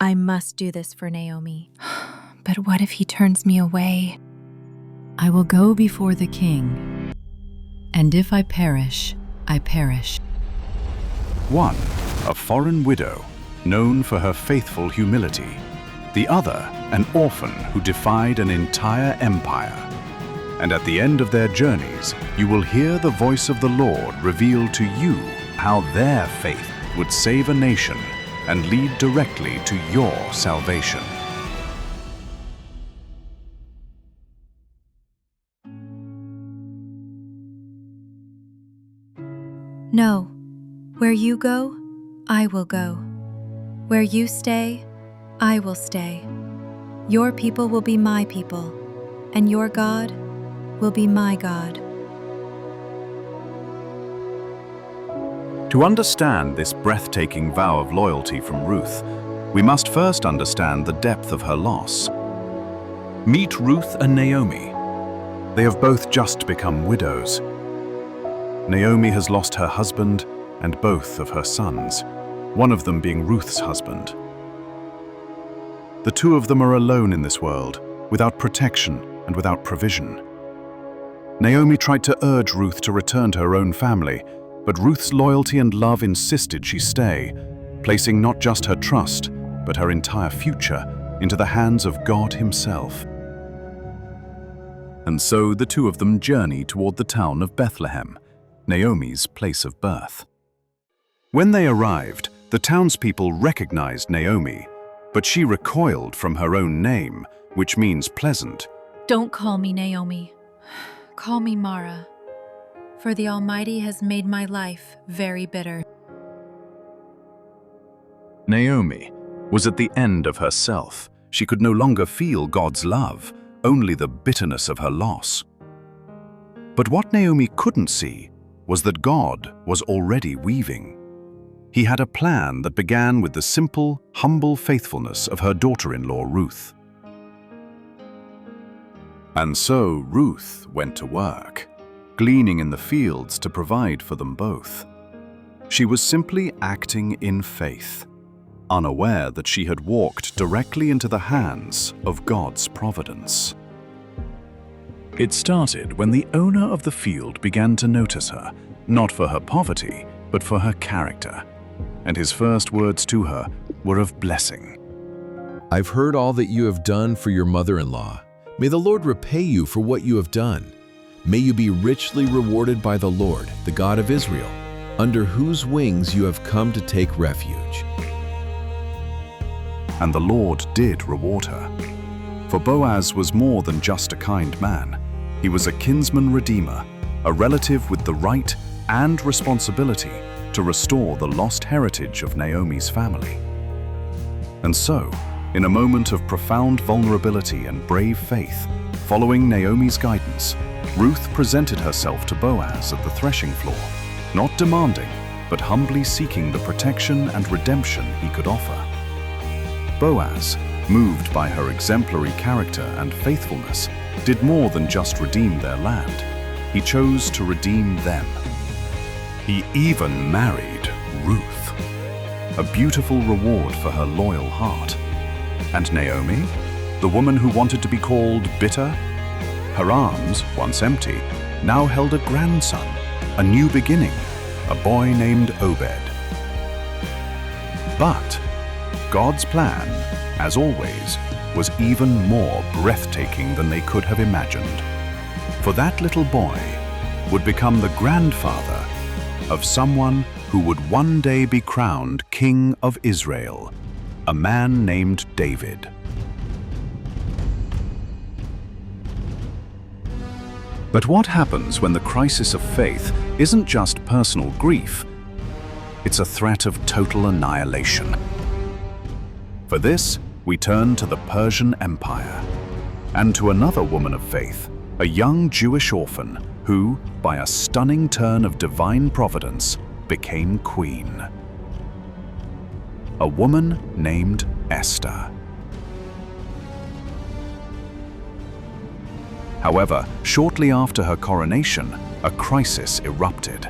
I must do this for Naomi. But what if he turns me away? I will go before the king, and if I perish, I perish. One, a foreign widow, known for her faithful humility. The other, an orphan who defied an entire empire. And at the end of their journeys, you will hear the voice of the Lord reveal to you how their faith would save a nation and lead directly to your salvation. No, where you go, I will go. Where you stay, I will stay. Your people will be my people, and your God will be my God. To understand this breathtaking vow of loyalty from Ruth, we must first understand the depth of her loss. Meet Ruth and Naomi. They have both just become widows. Naomi has lost her husband and both of her sons, one of them being Ruth's husband. The two of them are alone in this world, without protection and without provision. Naomi tried to urge Ruth to return to her own family, but Ruth's loyalty and love insisted she stay, placing not just her trust, but her entire future into the hands of God Himself. And so the two of them journey toward the town of Bethlehem, Naomi's place of birth. When they arrived, the townspeople recognized Naomi, but she recoiled from her own name, which means pleasant. Don't call me Naomi. Call me Mara, for the Almighty has made my life very bitter. Naomi was at the end of herself. She could no longer feel God's love, only the bitterness of her loss. But what Naomi couldn't see was that God was already weaving. He had a plan that began with the simple, humble faithfulness of her daughter-in-law Ruth. And so Ruth went to work, gleaning in the fields to provide for them both. She was simply acting in faith, unaware that she had walked directly into the hands of God's providence. It started when the owner of the field began to notice her, not for her poverty, but for her character. And his first words to her were of blessing. I've heard all that you have done for your mother-in-law. May the Lord repay you for what you have done. May you be richly rewarded by the Lord, the God of Israel, under whose wings you have come to take refuge. And the Lord did reward her. For Boaz was more than just a kind man. He was a kinsman redeemer, a relative with the right and responsibility to restore the lost heritage of Naomi's family. And so, in a moment of profound vulnerability and brave faith, following Naomi's guidance, Ruth presented herself to Boaz at the threshing floor, not demanding, but humbly seeking the protection and redemption he could offer. Boaz, moved by her exemplary character and faithfulness, did more than just redeem their land. He chose to redeem them. He even married Ruth, a beautiful reward for her loyal heart. And Naomi, the woman who wanted to be called bitter, her arms, once empty, now held a grandson, a new beginning, a boy named Obed. But God's plan, as always, was even more breathtaking than they could have imagined. For that little boy would become the grandfather of someone who would one day be crowned King of Israel, a man named David. But what happens when the crisis of faith isn't just personal grief? It's a threat of total annihilation. For this, we turn to the Persian Empire, and to another woman of faith, a young Jewish orphan who, by a stunning turn of divine providence, became queen. A woman named Esther. However, shortly after her coronation, a crisis erupted.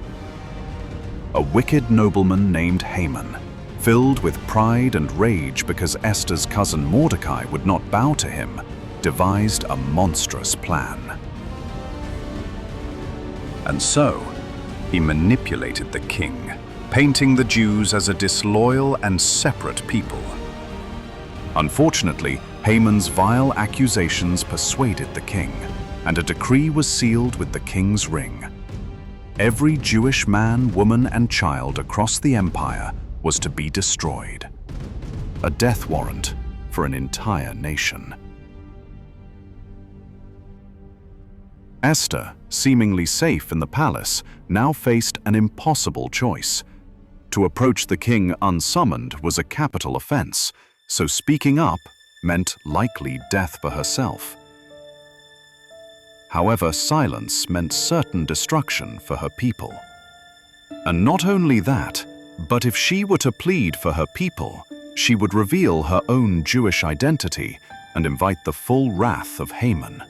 A wicked nobleman named Haman, filled with pride and rage because Esther's cousin Mordecai would not bow to him, devised a monstrous plan. And so, he manipulated the king, painting the Jews as a disloyal and separate people. Unfortunately, Haman's vile accusations persuaded the king, and a decree was sealed with the king's ring. Every Jewish man, woman, and child across the empire was to be destroyed. A death warrant for an entire nation. Esther, seemingly safe in the palace, now faced an impossible choice. To approach the king unsummoned was a capital offense, so speaking up meant likely death for herself. However, silence meant certain destruction for her people. And not only that, but if she were to plead for her people, she would reveal her own Jewish identity and invite the full wrath of Haman.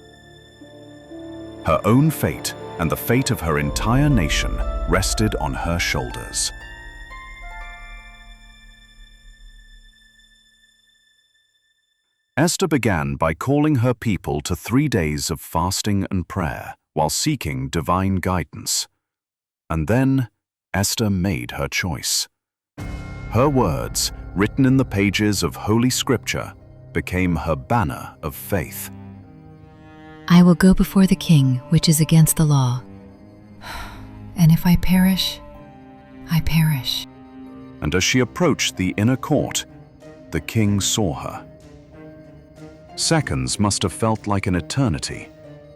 Her own fate and the fate of her entire nation rested on her shoulders. Esther began by calling her people to 3 days of fasting and prayer while seeking divine guidance. And then Esther made her choice. Her words, written in the pages of Holy Scripture, became her banner of faith. I will go before the king, which is against the law. And if I perish, I perish. And as she approached the inner court, the king saw her. Seconds must have felt like an eternity.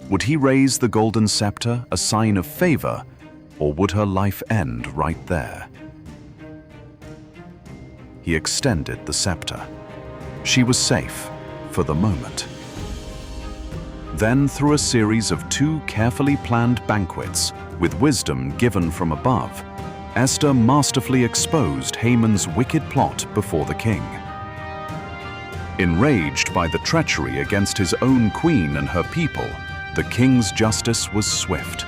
Would he raise the golden scepter, a sign of favor, or would her life end right there? He extended the scepter. She was safe for the moment. Then, through a series of 2 carefully planned banquets, with wisdom given from above, Esther masterfully exposed Haman's wicked plot before the king. Enraged by the treachery against his own queen and her people, the king's justice was swift.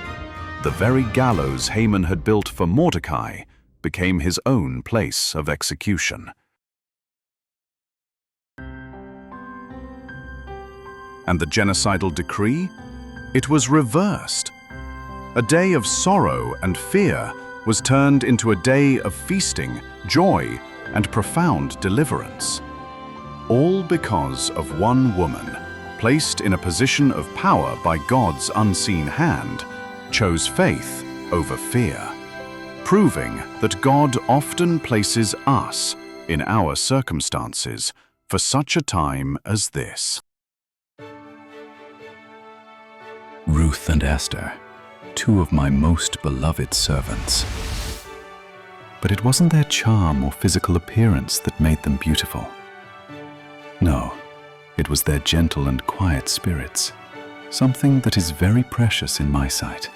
The very gallows Haman had built for Mordecai became his own place of execution. And the genocidal decree? It was reversed. A day of sorrow and fear was turned into a day of feasting, joy, and profound deliverance. All because of one woman, placed in a position of power by God's unseen hand, chose faith over fear, proving that God often places us in our circumstances for such a time as this. Ruth and Esther, 2 of my most beloved servants. But it wasn't their charm or physical appearance that made them beautiful. No, it was their gentle and quiet spirits, something that is very precious in my sight.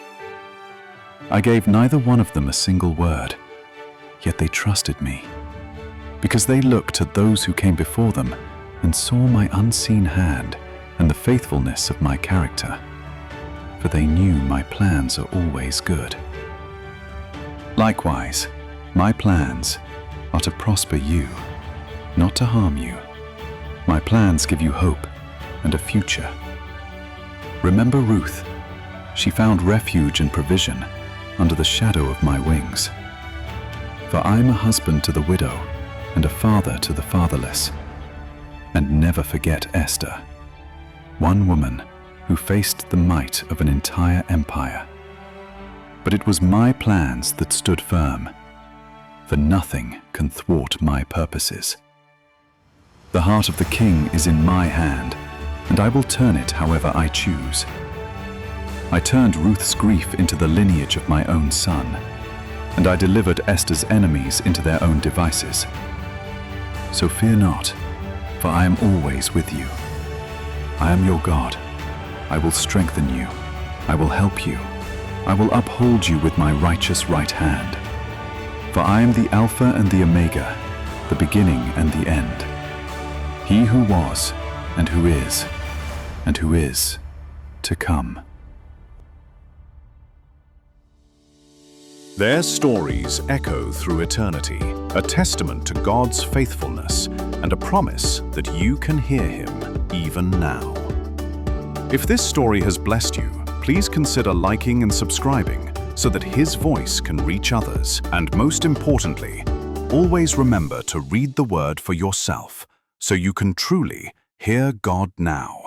I gave neither one of them a single word, yet they trusted me, because they looked at those who came before them and saw my unseen hand and the faithfulness of my character. For they knew my plans are always good. Likewise, my plans are to prosper you, not to harm you. My plans give you hope and a future. Remember Ruth. She found refuge and provision under the shadow of my wings. For I am a husband to the widow and a father to the fatherless. And never forget Esther, one woman who faced the might of an entire empire. But it was my plans that stood firm, for nothing can thwart my purposes. The heart of the king is in my hand, and I will turn it however I choose. I turned Ruth's grief into the lineage of my own son, and I delivered Esther's enemies into their own devices. So fear not, for I am always with you. I am your God. I will strengthen you. I will help you. I will uphold you with my righteous right hand. For I am the Alpha and the Omega, the beginning and the end. He who was, and who is to come. Their stories echo through eternity, a testament to God's faithfulness and a promise that you can hear Him even now. If this story has blessed you, please consider liking and subscribing so that His voice can reach others. And most importantly, always remember to read the Word for yourself so you can truly hear God now.